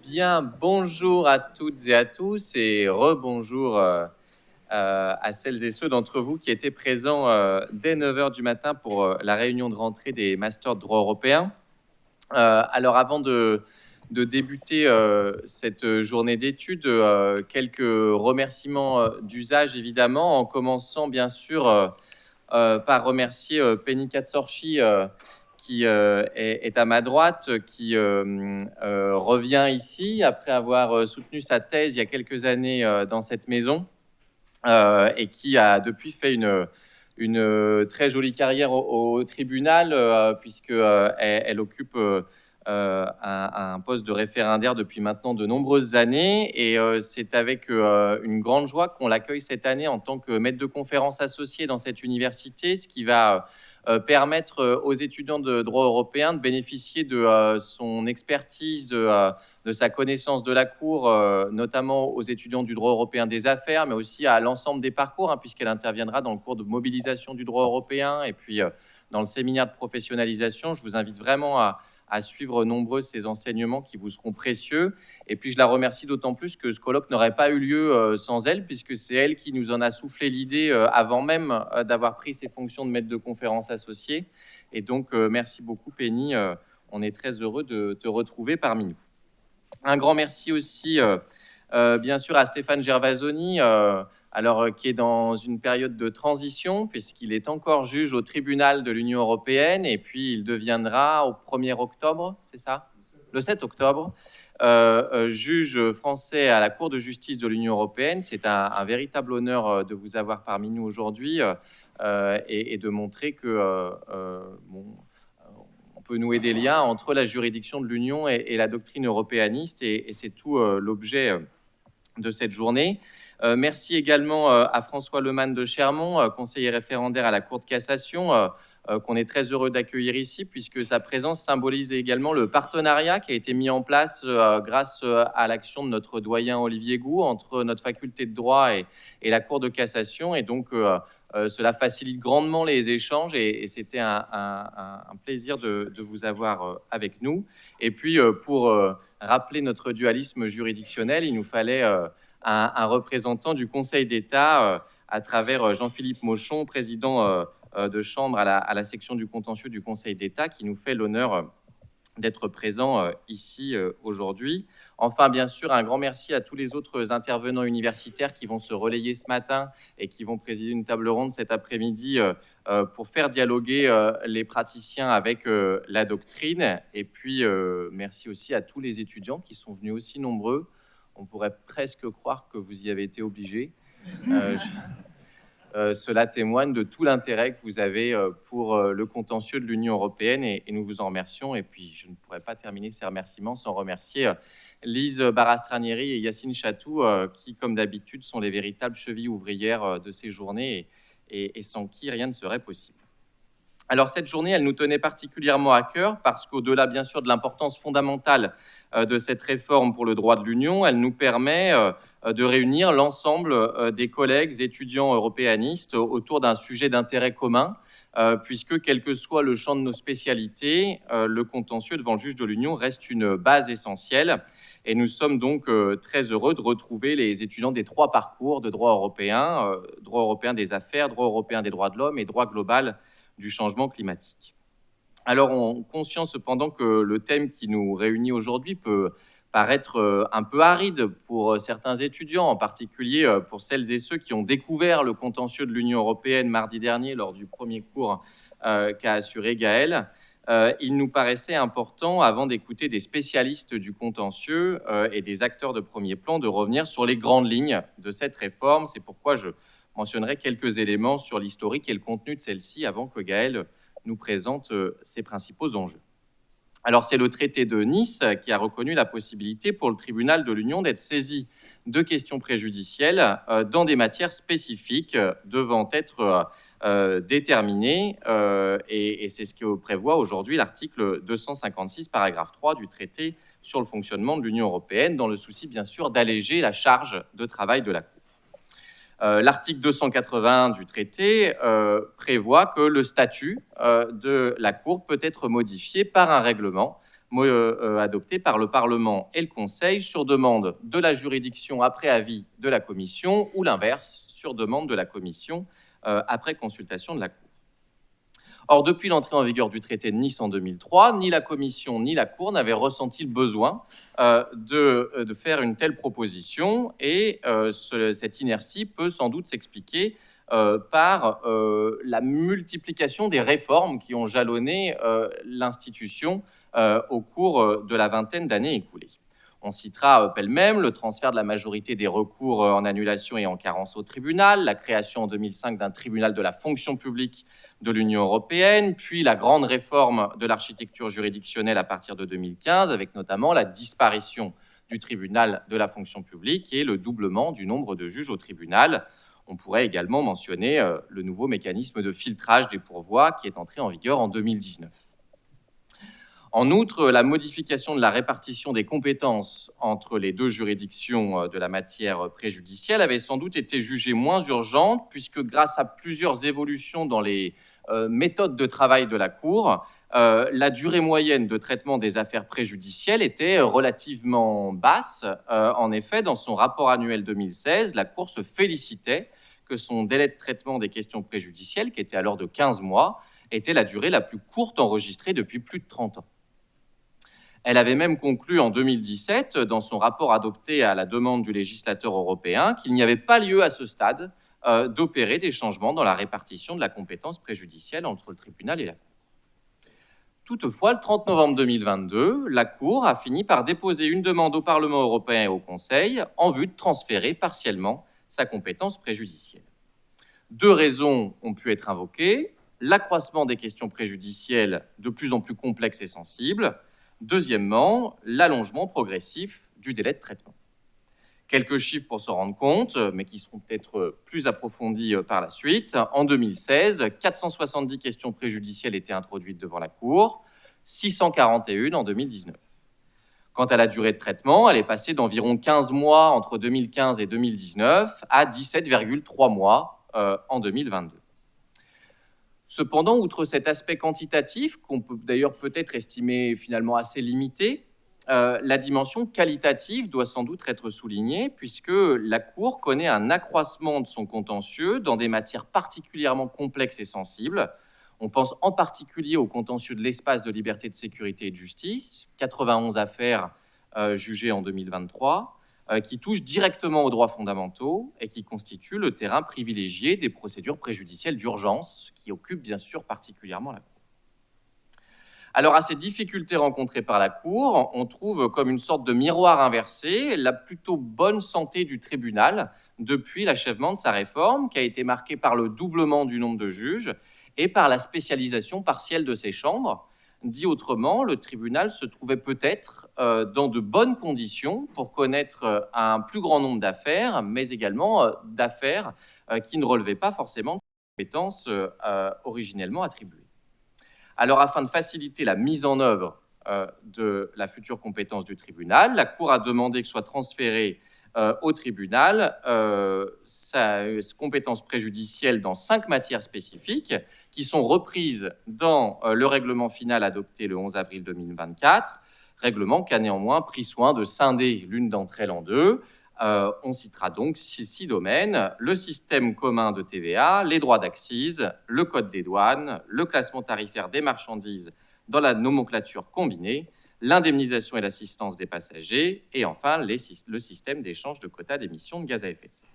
Bien, bonjour à toutes et à tous et rebonjour à celles et ceux d'entre vous qui étaient présents dès 9 h du matin pour la réunion de rentrée des masters de droit européen. Alors avant de débuter cette journée d'études, quelques remerciements d'usage évidemment, en commençant bien sûr par remercier Penny Katsorchi qui est à ma droite, qui revient ici après avoir soutenu sa thèse il y a quelques années dans cette maison et qui a depuis fait une très jolie carrière au tribunal puisqu'elle elle occupe un poste de référendaire depuis maintenant de nombreuses années et c'est avec une grande joie qu'on l'accueille cette année en tant que maître de conférence associé dans cette université, ce qui va permettre aux étudiants de droit européen de bénéficier de son expertise, de sa connaissance de la Cour, notamment aux étudiants du droit européen des affaires, mais aussi à l'ensemble des parcours, puisqu'elle interviendra dans le cours de mobilisation du droit européen et puis dans le séminaire de professionnalisation. Je vous invite vraiment à suivre nombreux ces enseignements qui vous seront précieux. Et puis, je la remercie d'autant plus que ce colloque n'aurait pas eu lieu sans elle, puisque c'est elle qui nous en a soufflé l'idée avant même d'avoir pris ses fonctions de maître de conférence associé. Et donc, merci beaucoup, Penny. On est très heureux de te retrouver parmi nous. Un grand merci aussi, bien sûr, à Stéphane Gervasoni, qui est dans une période de transition, puisqu'il est encore juge au tribunal de l'Union européenne, et puis il deviendra au 1er octobre, c'est ça ? Le 7 octobre, juge français à la Cour de justice de l'Union européenne. C'est un véritable honneur de vous avoir parmi nous aujourd'hui et de montrer que on peut nouer des liens entre la juridiction de l'Union et la doctrine européaniste, et c'est tout l'objet de cette journée. Merci également à François Lemann de Chermont, conseiller référendaire à la Cour de cassation, qu'on est très heureux d'accueillir ici, puisque sa présence symbolise également le partenariat qui a été mis en place grâce à l'action de notre doyen Olivier Gou entre notre faculté de droit et la Cour de cassation. Et donc, cela facilite grandement les échanges et c'était un plaisir de vous avoir avec nous. Et puis, pour rappeler notre dualisme juridictionnel, il nous fallait un représentant du Conseil d'État à travers Jean-Philippe Mauchon, président de chambre à la section du contentieux du Conseil d'État, qui nous fait l'honneur d'être présent ici aujourd'hui. Enfin, bien sûr, un grand merci à tous les autres intervenants universitaires qui vont se relayer ce matin et qui vont présider une table ronde cet après-midi pour faire dialoguer les praticiens avec la doctrine. Et puis, merci aussi à tous les étudiants qui sont venus aussi nombreux. On pourrait presque croire que vous y avez été obligés. Cela témoigne de tout l'intérêt que vous avez pour le contentieux de l'Union européenne et nous vous en remercions. Et puis, je ne pourrais pas terminer ces remerciements sans remercier Lise Barastranieri et Yacine Chatou, qui, comme d'habitude, sont les véritables chevilles ouvrières de ces journées et sans qui rien ne serait possible. Alors, cette journée, elle nous tenait particulièrement à cœur parce qu'au-delà, bien sûr, de l'importance fondamentale de cette réforme pour le droit de l'Union, elle nous permet de réunir l'ensemble des collègues étudiants européanistes autour d'un sujet d'intérêt commun, puisque quel que soit le champ de nos spécialités, le contentieux devant le juge de l'Union reste une base essentielle. Et nous sommes donc très heureux de retrouver les étudiants des 3 parcours de droit européen des affaires, droit européen des droits de l'homme et droit global du changement climatique. Alors, on conscient cependant que le thème qui nous réunit aujourd'hui peut paraître un peu aride pour certains étudiants, en particulier pour celles et ceux qui ont découvert le contentieux de l'Union européenne mardi dernier lors du premier cours qu'a assuré Gaël. Il nous paraissait important, avant d'écouter des spécialistes du contentieux et des acteurs de premier plan, de revenir sur les grandes lignes de cette réforme. C'est pourquoi je mentionnerai quelques éléments sur l'historique et le contenu de celle-ci avant que Gaël nous présente ses principaux enjeux. Alors, c'est le traité de Nice qui a reconnu la possibilité pour le tribunal de l'Union d'être saisi de questions préjudicielles dans des matières spécifiques devant être déterminées et c'est ce que prévoit aujourd'hui l'article 256, paragraphe 3 du traité sur le fonctionnement de l'Union européenne, dans le souci, bien sûr, d'alléger la charge de travail de la Cour. L'article 280 du traité prévoit que le statut de la Cour peut être modifié par un règlement adopté par le Parlement et le Conseil sur demande de la juridiction après avis de la Commission ou l'inverse, sur demande de la Commission après consultation de la Cour. Or, depuis l'entrée en vigueur du traité de Nice en 2003, ni la Commission ni la Cour n'avaient ressenti le besoin de faire une telle proposition et cette inertie peut sans doute s'expliquer par la multiplication des réformes qui ont jalonné l'institution au cours de la vingtaine d'années écoulées. On citera pêle-mêle le transfert de la majorité des recours en annulation et en carence au tribunal, la création en 2005 d'un tribunal de la fonction publique de l'Union européenne, puis la grande réforme de l'architecture juridictionnelle à partir de 2015, avec notamment la disparition du tribunal de la fonction publique et le doublement du nombre de juges au tribunal. On pourrait également mentionner le nouveau mécanisme de filtrage des pourvois qui est entré en vigueur en 2019. En outre, la modification de la répartition des compétences entre les deux juridictions de la matière préjudicielle avait sans doute été jugée moins urgente, puisque grâce à plusieurs évolutions dans les méthodes de travail de la Cour, la durée moyenne de traitement des affaires préjudicielles était relativement basse. En effet, dans son rapport annuel 2016, la Cour se félicitait que son délai de traitement des questions préjudicielles, qui était alors de 15 mois, était la durée la plus courte enregistrée depuis plus de 30 ans. Elle avait même conclu en 2017, dans son rapport adopté à la demande du législateur européen, qu'il n'y avait pas lieu à ce stade d'opérer des changements dans la répartition de la compétence préjudicielle entre le tribunal et la Cour. Toutefois, le 30 novembre 2022, la Cour a fini par déposer une demande au Parlement européen et au Conseil en vue de transférer partiellement sa compétence préjudicielle. Deux raisons ont pu être invoquées: l'accroissement des questions préjudicielles de plus en plus complexes et sensibles. Deuxièmement, l'allongement progressif du délai de traitement. Quelques chiffres pour s'en rendre compte, mais qui seront peut-être plus approfondis par la suite. En 2016, 470 questions préjudicielles étaient introduites devant la Cour, 641 en 2019. Quant à la durée de traitement, elle est passée d'environ 15 mois entre 2015 et 2019 à 17,3 mois en 2022. Cependant, outre cet aspect quantitatif, qu'on peut d'ailleurs peut-être estimer finalement assez limité, la dimension qualitative doit sans doute être soulignée, puisque la Cour connaît un accroissement de son contentieux dans des matières particulièrement complexes et sensibles. On pense en particulier au contentieux de l'espace de liberté, de sécurité et de justice, 91 affaires jugées en 2023, qui touchent directement aux droits fondamentaux et qui constituent le terrain privilégié des procédures préjudicielles d'urgence, qui occupent bien sûr particulièrement la Cour. Alors, à ces difficultés rencontrées par la Cour, on trouve comme une sorte de miroir inversé la plutôt bonne santé du tribunal depuis l'achèvement de sa réforme, qui a été marquée par le doublement du nombre de juges et par la spécialisation partielle de ses chambres. Dit autrement, le tribunal se trouvait peut-être dans de bonnes conditions pour connaître un plus grand nombre d'affaires, mais également d'affaires qui ne relevaient pas forcément de compétences originellement attribuées. Alors, afin de faciliter la mise en œuvre de la future compétence du tribunal, la Cour a demandé que soit transférée au tribunal sa compétence préjudicielle dans 5 matières spécifiques qui sont reprises dans le règlement final adopté le 11 avril 2024, règlement qui a néanmoins pris soin de scinder l'une d'entre elles en deux. On citera donc 6 domaines: le système commun de TVA, les droits d'accise, le code des douanes, le classement tarifaire des marchandises dans la nomenclature combinée, l'indemnisation et l'assistance des passagers, et enfin le système d'échange de quotas d'émissions de gaz à effet de serre.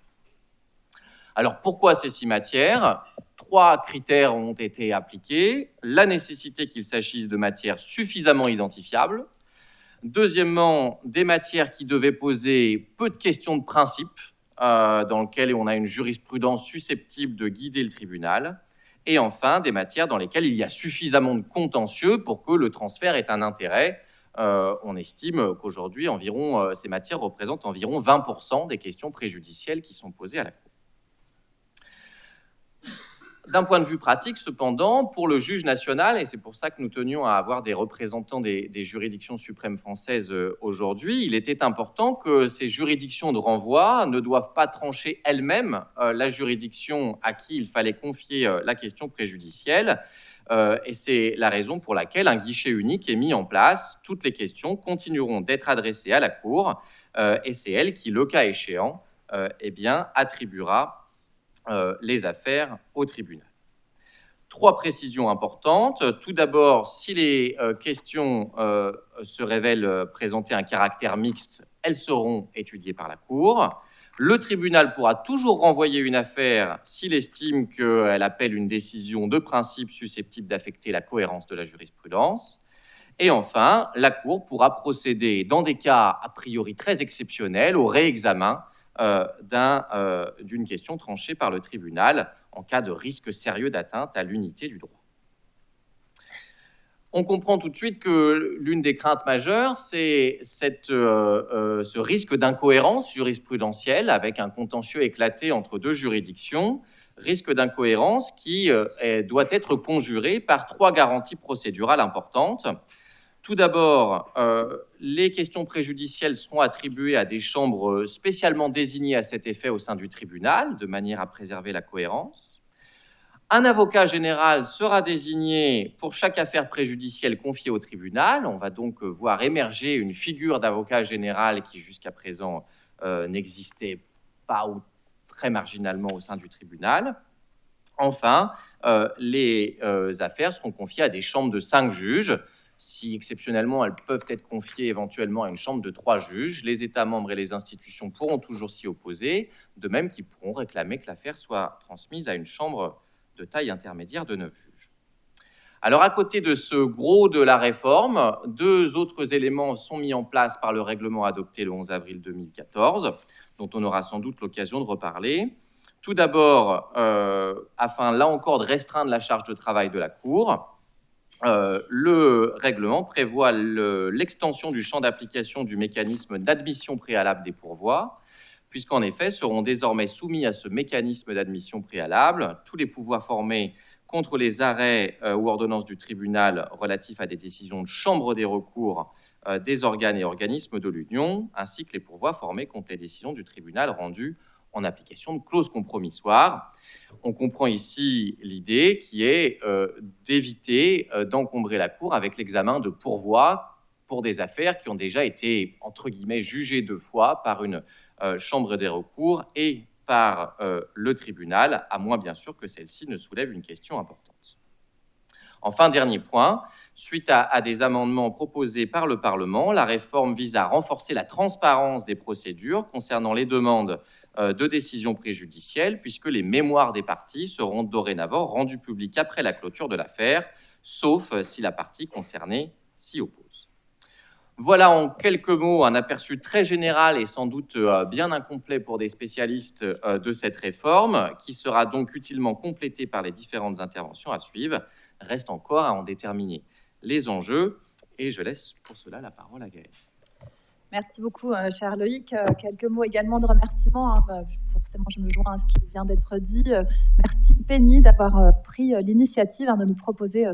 Alors, pourquoi ces 6 matières ? 3 critères ont été appliqués. La nécessité qu'il s'agisse de matières suffisamment identifiables. Deuxièmement, des matières qui devaient poser peu de questions de principe, dans lesquelles on a une jurisprudence susceptible de guider le tribunal. Et enfin, des matières dans lesquelles il y a suffisamment de contentieux pour que le transfert ait un intérêt. On estime qu'aujourd'hui, ces matières représentent environ 20% des questions préjudicielles qui sont posées à la Cour. D'un point de vue pratique, cependant, pour le juge national, et c'est pour ça que nous tenions à avoir des représentants des juridictions suprêmes françaises aujourd'hui, il était important que ces juridictions de renvoi ne doivent pas trancher elles-mêmes la juridiction à qui il fallait confier la question préjudicielle, Et c'est la raison pour laquelle un guichet unique est mis en place. Toutes les questions continueront d'être adressées à la Cour et c'est elle qui, le cas échéant, attribuera les affaires au tribunal. 3 précisions importantes. Tout d'abord, si les questions se révèlent présenter un caractère mixte, elles seront étudiées par la Cour. Le tribunal pourra toujours renvoyer une affaire s'il estime qu'elle appelle une décision de principe susceptible d'affecter la cohérence de la jurisprudence. Et enfin, la Cour pourra procéder, dans des cas a priori très exceptionnels, au réexamen d'une question tranchée par le tribunal en cas de risque sérieux d'atteinte à l'unité du droit. On comprend tout de suite que l'une des craintes majeures, c'est ce risque d'incohérence jurisprudentielle avec un contentieux éclaté entre 2 juridictions, risque d'incohérence qui doit être conjuré par 3 garanties procédurales importantes. Tout d'abord, les questions préjudicielles seront attribuées à des chambres spécialement désignées à cet effet au sein du tribunal, de manière à préserver la cohérence. Un avocat général sera désigné pour chaque affaire préjudicielle confiée au tribunal. On va donc voir émerger une figure d'avocat général qui, jusqu'à présent, n'existait pas ou très marginalement au sein du tribunal. Enfin, les affaires seront confiées à des chambres de 5 juges. Si exceptionnellement elles peuvent être confiées éventuellement à une chambre de 3 juges, les États membres et les institutions pourront toujours s'y opposer, de même qu'ils pourront réclamer que l'affaire soit transmise à une chambre de taille intermédiaire de 9 juges. Alors, à côté de ce gros de la réforme, 2 autres éléments sont mis en place par le règlement adopté le 11 avril 2014, dont on aura sans doute l'occasion de reparler. Tout d'abord, afin là encore de restreindre la charge de travail de la Cour, le règlement prévoit l'extension du champ d'application du mécanisme d'admission préalable des pourvois, puisqu'en effet seront désormais soumis à ce mécanisme d'admission préalable tous les pouvoirs formés contre les arrêts ou ordonnances du tribunal relatifs à des décisions de chambre des recours des organes et organismes de l'Union, ainsi que les pourvois formés contre les décisions du tribunal rendues en application de clauses compromissoires. On comprend ici l'idée qui est d'éviter d'encombrer la Cour avec l'examen de pourvois pour des affaires qui ont déjà été, entre guillemets, jugées 2 fois par une chambre des recours et par le tribunal, à moins bien sûr que celle-ci ne soulève une question importante. Enfin, dernier point, suite à des amendements proposés par le Parlement, la réforme vise à renforcer la transparence des procédures concernant les demandes de décision préjudicielle, puisque les mémoires des parties seront dorénavant rendues publiques après la clôture de l'affaire, sauf si la partie concernée s'y oppose. Voilà en quelques mots un aperçu très général et sans doute bien incomplet pour des spécialistes de cette réforme, qui sera donc utilement complétée par les différentes interventions à suivre. Reste encore à en déterminer les enjeux et je laisse pour cela la parole à Gaëlle. Merci beaucoup, cher Loïc. Quelques mots également de remerciement. Forcément, je me joins à ce qui vient d'être dit. Merci Penny d'avoir pris l'initiative de nous proposer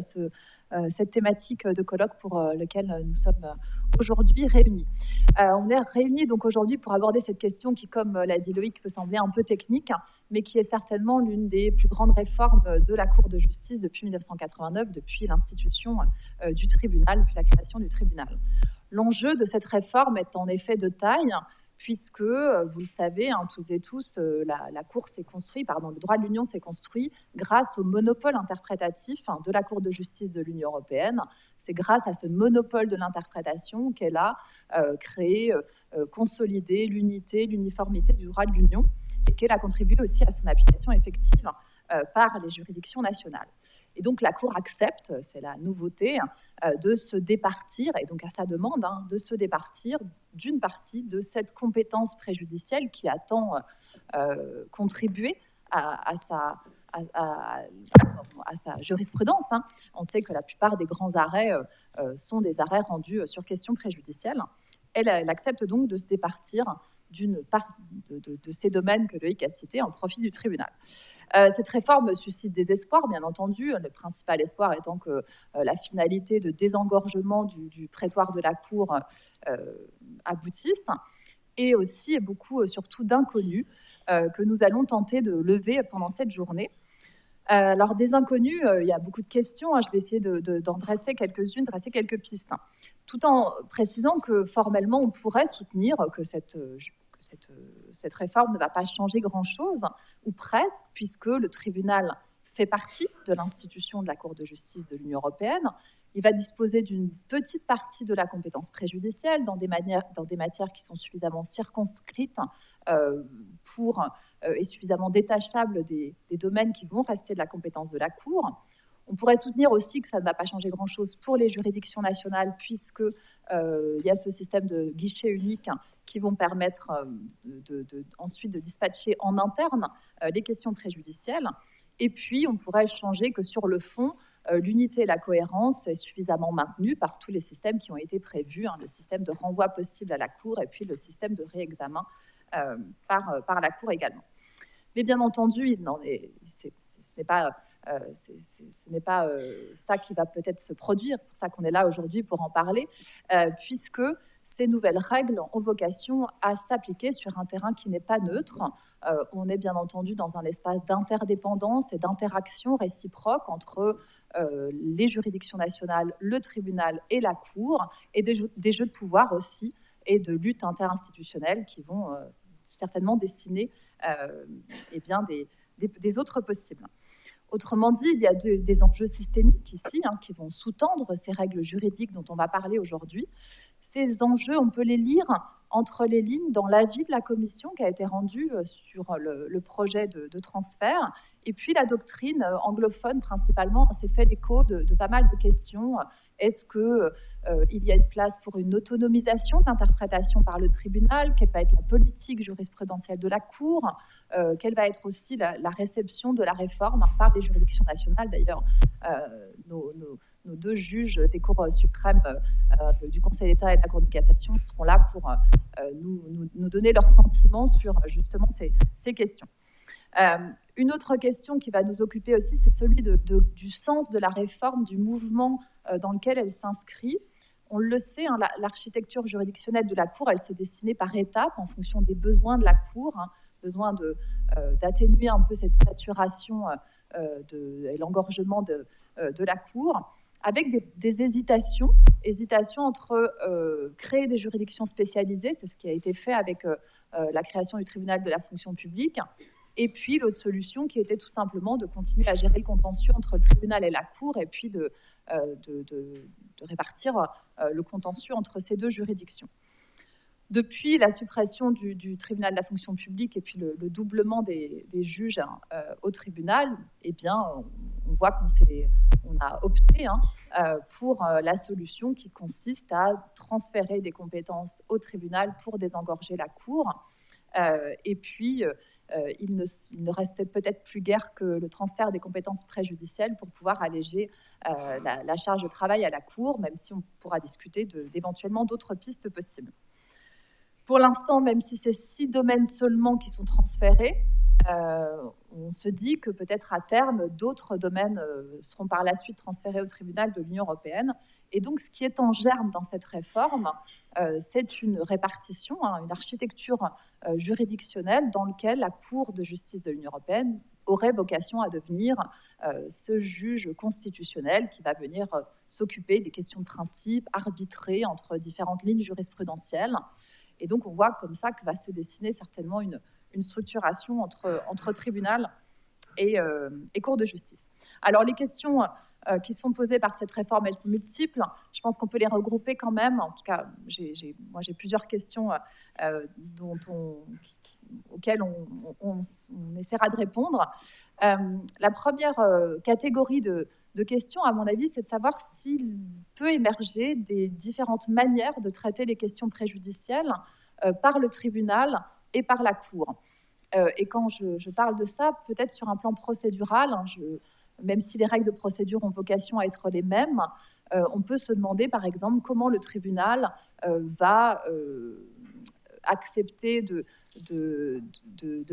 cette thématique de colloque pour lequel nous sommes aujourd'hui réunis. On est réunis donc aujourd'hui pour aborder cette question qui, comme l'a dit Loïc, peut sembler un peu technique, mais qui est certainement l'une des plus grandes réformes de la Cour de justice depuis 1989, depuis l'institution du tribunal, puis la création du tribunal. L'enjeu de cette réforme est en effet de taille, puisque, vous le savez, tous et tous, la Cour s'est construite, le droit de l'Union s'est construit grâce au monopole interprétatif de la Cour de justice de l'Union européenne. C'est grâce à ce monopole de l'interprétation qu'elle a créé, consolidé l'unité, l'uniformité du droit de l'Union, et qu'elle a contribué aussi à son application effective par les juridictions nationales. Et donc la Cour accepte, c'est la nouveauté, de se départir, et donc à sa demande, de se départir d'une partie de cette compétence préjudicielle qui a tant contribué à sa jurisprudence. On sait que la plupart des grands arrêts sont des arrêts rendus sur question préjudicielle. Elle accepte donc de se départir d'une part de ces domaines que Loïc a cités en profit du tribunal. Cette réforme suscite des espoirs, bien entendu, le principal espoir étant que la finalité de désengorgement du prétoire de la Cour aboutisse, et aussi beaucoup, surtout, d'inconnus que nous allons tenter de lever pendant cette journée. Alors, des inconnus, il y a beaucoup de questions. Je vais essayer d'en dresser quelques-unes, dresser quelques pistes, tout en précisant que formellement, on pourrait soutenir que cette réforme ne va pas changer grand-chose, ou presque, puisque le tribunal fait partie de l'institution de la Cour de justice de l'Union européenne. Il va disposer d'une petite partie de la compétence préjudicielle dans des matières qui sont suffisamment circonscrites et suffisamment détachables des domaines qui vont rester de la compétence de la Cour. On pourrait soutenir aussi que ça ne va pas changer grand-chose pour les juridictions nationales, puisqu'il y a ce système de guichet unique qui vont permettre ensuite de dispatcher en interne les questions préjudicielles. Et puis, on pourrait changer que sur le fond, l'unité et la cohérence est suffisamment maintenue par tous les systèmes qui ont été prévus, le système de renvoi possible à la Cour et puis le système de réexamen par la Cour également. Mais bien entendu, ce n'est pas ça qui va peut-être se produire. C'est pour ça qu'on est là aujourd'hui pour en parler, puisque ces nouvelles règles ont vocation à s'appliquer sur un terrain qui n'est pas neutre. On est bien entendu dans un espace d'interdépendance et d'interaction réciproque entre les juridictions nationales, le tribunal et la Cour, et des jeux de pouvoir aussi, et de lutte interinstitutionnelle qui vont certainement dessiner des autres possibles. Autrement dit, il y a des enjeux systémiques ici qui vont sous-tendre ces règles juridiques dont on va parler aujourd'hui. Ces enjeux, on peut les lire entre les lignes dans l'avis de la Commission qui a été rendu sur le projet de transfert. Et puis la doctrine anglophone, principalement, s'est fait l'écho de pas mal de questions. Est-ce qu'il y a une place pour une autonomisation d'interprétation par le tribunal? Quelle va être la politique jurisprudentielle de la Cour? Quelle va être aussi la réception de la réforme par les juridictions nationales? D'ailleurs, nos deux juges des cours suprêmes du Conseil d'État et de la Cour de cassation seront là pour nous donner leurs sentiments sur justement ces questions. Une autre question qui va nous occuper aussi, c'est celui du sens de la réforme, du mouvement dans lequel elle s'inscrit. On le sait, l'architecture juridictionnelle de la Cour, elle s'est dessinée par étapes en fonction des besoins de la Cour, besoin d'atténuer un peu cette saturation et l'engorgement de la Cour, avec des hésitations entre créer des juridictions spécialisées, c'est ce qui a été fait avec la création du tribunal de la fonction publique, et puis l'autre solution qui était tout simplement de continuer à gérer le contentieux entre le tribunal et la Cour, et puis de répartir le contentieux entre ces deux juridictions. Depuis la suppression du tribunal de la fonction publique et puis le doublement des juges au tribunal, eh bien, on voit qu'on a opté pour la solution qui consiste à transférer des compétences au tribunal pour désengorger la Cour. Et puis, il ne restait peut-être plus guère que le transfert des compétences préjudicielles pour pouvoir alléger la charge de travail à la Cour, même si on pourra discuter d'éventuellement d'autres pistes possibles. Pour l'instant, même si c'est 6 domaines seulement qui sont transférés, on se dit que peut-être à terme, d'autres domaines seront par la suite transférés au tribunal de l'Union européenne. Et donc, ce qui est en germe dans cette réforme, c'est une répartition, une architecture juridictionnelle dans laquelle la Cour de justice de l'Union européenne aurait vocation à devenir ce juge constitutionnel qui va venir s'occuper des questions de principe, arbitrer entre différentes lignes jurisprudentielles. Et donc, on voit comme ça que va se dessiner certainement une structuration entre tribunal et cour de justice. Alors, les questions qui sont posées par cette réforme, elles sont multiples. Je pense qu'on peut les regrouper quand même. En tout cas, moi, j'ai plusieurs questions auxquelles on essaiera de répondre. La première catégorie de questions, à mon avis, c'est de savoir s'il peut émerger des différentes manières de traiter les questions préjudicielles par le tribunal et par la Cour. Et quand je parle de ça, peut-être sur un plan procédural, même si les règles de procédure ont vocation à être les mêmes, on peut se demander, par exemple, comment le tribunal va accepter de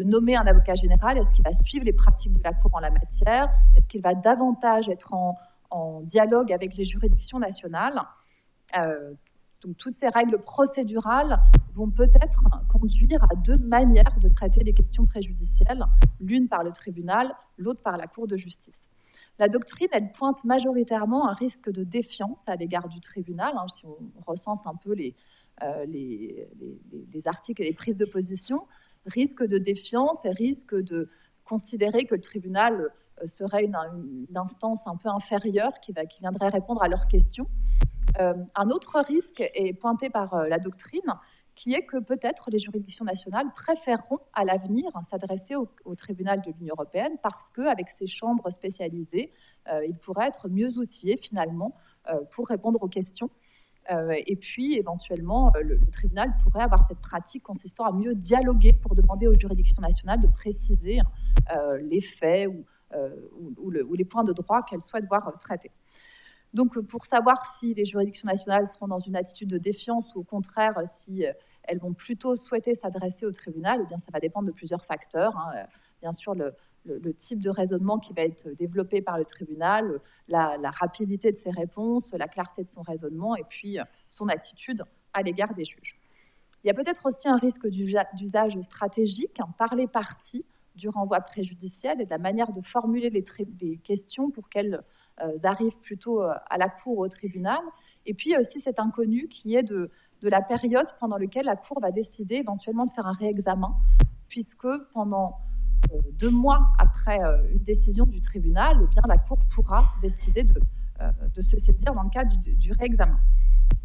nommer un avocat général. Est-ce qu'il va suivre les pratiques de la Cour en la matière? Est-ce qu'il va davantage être en dialogue avec les juridictions nationales? Donc, toutes ces règles procédurales vont peut-être conduire à 2 manières de traiter les questions préjudicielles, l'une par le tribunal, l'autre par la Cour de justice. La doctrine, elle pointe majoritairement un risque de défiance à l'égard du tribunal. Si on recense un peu les articles et les prises de position, risque de défiance et risque de considérer que le tribunal serait une instance un peu inférieure qui viendrait répondre à leurs questions. Un autre risque est pointé par la doctrine, qui est que peut-être les juridictions nationales préféreront à l'avenir s'adresser au tribunal de l'Union européenne parce qu'avec ses chambres spécialisées, ils pourraient être mieux outillés finalement pour répondre aux questions. Et puis, éventuellement, le tribunal pourrait avoir cette pratique consistant à mieux dialoguer pour demander aux juridictions nationales de préciser les faits ou les points de droit qu'elles souhaitent voir traités. Donc, pour savoir si les juridictions nationales seront dans une attitude de défiance ou au contraire, si elles vont plutôt souhaiter s'adresser au tribunal, eh bien, ça va dépendre de plusieurs facteurs. Bien sûr, le type de raisonnement qui va être développé par le tribunal, la rapidité de ses réponses, la clarté de son raisonnement et puis son attitude à l'égard des juges. Il y a peut-être aussi un risque d'usage stratégique par les parties du renvoi préjudiciel et de la manière de formuler les questions pour qu'elles arrivent plutôt à la Cour ou au tribunal. Et puis, il y a aussi cet inconnu qui est de la période pendant laquelle la Cour va décider éventuellement de faire un réexamen, puisque pendant 2 mois après une décision du tribunal, eh bien, la Cour pourra décider de se saisir dans le cadre du réexamen.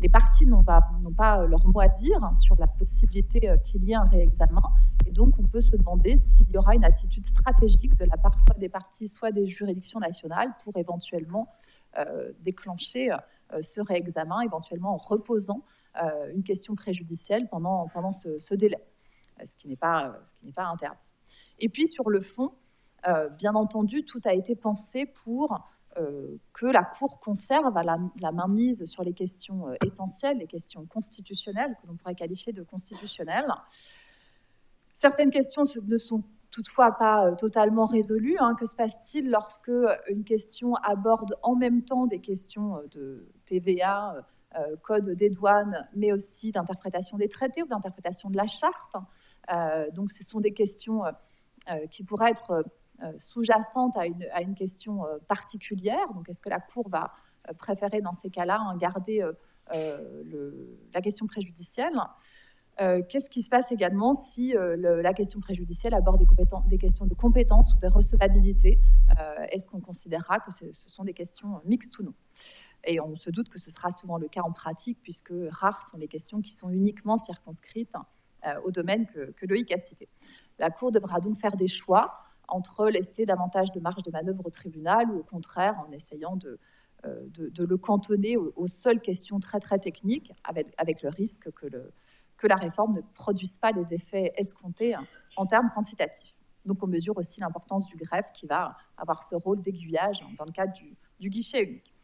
Les parties n'ont pas leur mot à dire sur la possibilité qu'il y ait un réexamen, et donc on peut se demander s'il y aura une attitude stratégique de la part soit des parties, soit des juridictions nationales pour éventuellement déclencher ce réexamen, éventuellement en reposant une question préjudicielle pendant ce délai, ce qui n'est pas interdit. Et puis sur le fond, bien entendu, tout a été pensé pour que la Cour conserve la mainmise sur les questions essentielles, les questions constitutionnelles, que l'on pourrait qualifier de constitutionnelles. Certaines questions ne sont toutefois pas totalement résolues. Que se passe-t-il lorsque une question aborde en même temps des questions de TVA, code des douanes, mais aussi d'interprétation des traités ou d'interprétation de la charte? Donc ce sont des questions qui pourraient être sous-jacente à une question particulière. Donc, est-ce que la Cour va préférer, dans ces cas-là, garder la question préjudicielle? Qu'est-ce qui se passe également si la question préjudicielle aborde des questions de compétence ou de recevabilité? Est-ce qu'on considérera que ce sont des questions mixtes ou non? Et on se doute que ce sera souvent le cas en pratique, puisque rares sont les questions qui sont uniquement circonscrites au domaine que Loïc a cité. La Cour devra donc faire des choix entre laisser davantage de marge de manœuvre au tribunal ou au contraire en essayant de le cantonner aux seules questions très très techniques avec le risque que la réforme ne produise pas les effets escomptés en termes quantitatifs. Donc on mesure aussi l'importance du greffe qui va avoir ce rôle d'aiguillage dans le cadre du guichet unique.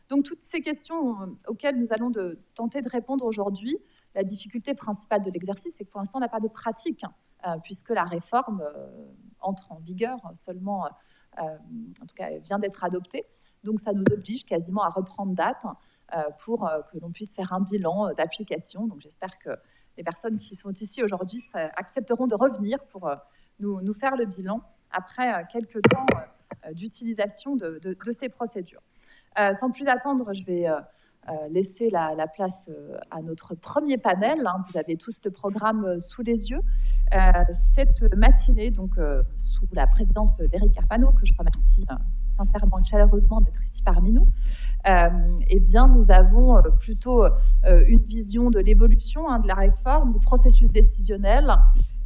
Donc toutes ces questions auxquelles nous allons tenter de répondre aujourd'hui, la difficulté principale de l'exercice, c'est que pour l'instant on n'a pas de pratique, puisque la réforme entre en vigueur seulement, en tout cas, vient d'être adoptée. Donc, ça nous oblige quasiment à reprendre date pour que l'on puisse faire un bilan d'application. Donc, j'espère que les personnes qui sont ici aujourd'hui accepteront de revenir pour nous faire le bilan après quelques temps d'utilisation de ces procédures. Sans plus attendre, je vais laisser la place à notre premier panel. Vous avez tous le programme sous les yeux. Cette matinée, donc sous la présidence d'Éric Carpano, que je remercie sincèrement et chaleureusement d'être ici parmi nous, eh bien, nous avons plutôt une vision de l'évolution de la réforme, du processus décisionnel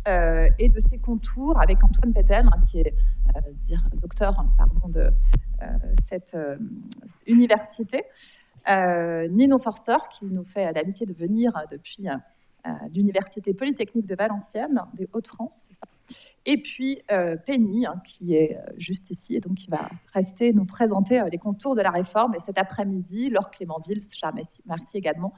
et de ses contours avec Antoine Petel, qui est docteur de cette université. Nino Forster, qui nous fait l'amitié de venir depuis l'Université Polytechnique de Valenciennes, des Hauts-de-France. Et puis Penny, qui est juste ici, et donc qui va rester nous présenter les contours de la réforme. Et cet après-midi, Laure Clément-Vils, merci également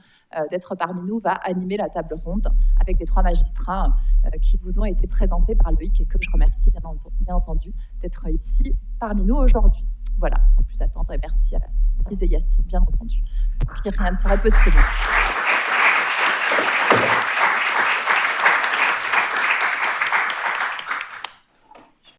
d'être parmi nous, va animer la table ronde avec les 3 magistrats qui vous ont été présentés par Loïc et que je remercie bien entendu d'être ici parmi nous aujourd'hui. Voilà, sans plus attendre, et merci à Lise et Yacine, bien entendu, sans qui rien ne serait possible.